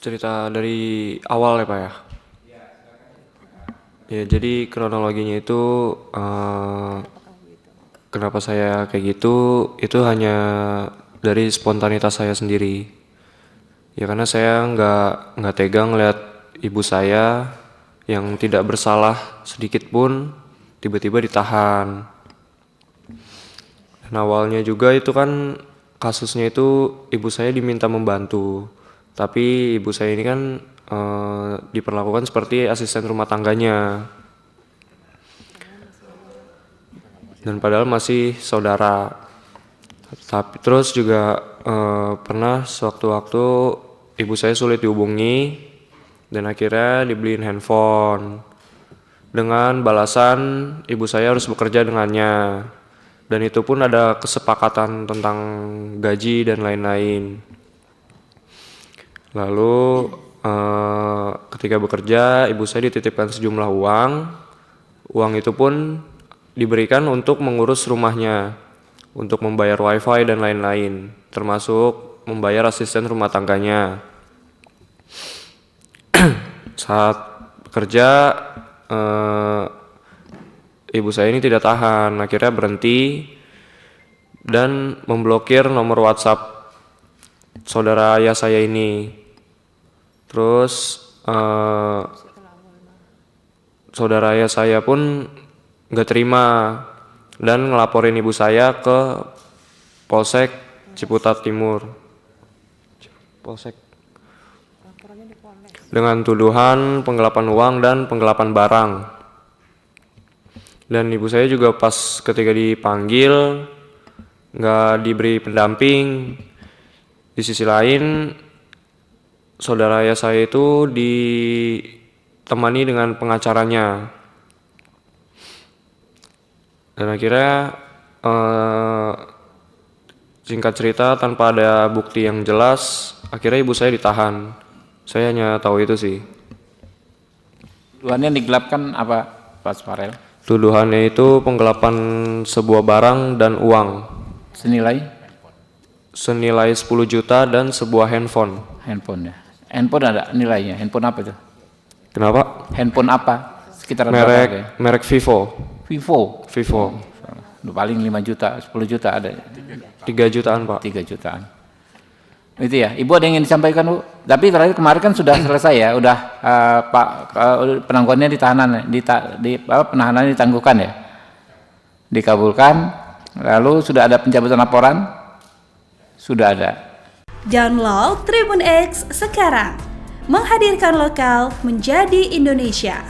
cerita dari awal ya Pak ya. Ya jadi kronologinya itu kenapa saya kayak gitu itu hanya dari spontanitas saya sendiri. Ya karena saya nggak tega ngeliat ibu saya yang tidak bersalah sedikit pun tiba-tiba ditahan. Dan awalnya juga itu kan kasusnya itu ibu saya diminta membantu, tapi ibu saya ini kan diperlakukan seperti asisten rumah tangganya, dan padahal masih saudara. Tapi terus juga pernah sewaktu-waktu ibu saya sulit dihubungi dan akhirnya dibeliin handphone dengan balasan ibu saya harus bekerja dengannya. Dan itu pun ada kesepakatan tentang gaji dan lain-lain. Lalu ketika bekerja, ibu saya dititipkan sejumlah uang. Uang itu pun diberikan untuk mengurus rumahnya, untuk membayar wifi dan lain-lain, termasuk membayar asisten rumah tangganya. Saat bekerja, ibu saya ini tidak tahan, akhirnya berhenti dan memblokir nomor WhatsApp saudara ayah saya ini. Terus saudara ayah saya pun nggak terima dan ngelaporin ibu saya ke Polsek Ciputat Timur. Polsek. Dengan tuduhan penggelapan uang dan penggelapan barang. Dan ibu saya juga pas ketika dipanggil nggak diberi pendamping. Di sisi lain saudara ayah saya itu ditemani dengan pengacaranya. Dan akhirnya singkat cerita tanpa ada bukti yang jelas, akhirnya ibu saya ditahan. Saya hanya tahu itu sih. Tuduhannya digelapkan apa, Pak Farel? Tuduhannya itu penggelapan sebuah barang dan uang. Senilai? Senilai 10 juta dan sebuah handphone. Handphone ya. Handphone ada nilainya. Handphone apa itu? Kenapa? Handphone apa? Sekitaran berapa ya? Merek Vivo. Vivo. Vivo. Paling 5 juta, 10 juta ada. 3 jutaan Pak. 3 jutaan. Itu ya. Ibu ada yang ingin disampaikan, Bu? Tapi terakhir kemarin kan sudah selesai ya, udah Pak penangguhannya ditahanan, penahanannya ditangguhkan ya, dikabulkan. Lalu sudah ada pencabutan laporan, sudah ada. Download Tribun X sekarang, menghadirkan lokal menjadi Indonesia.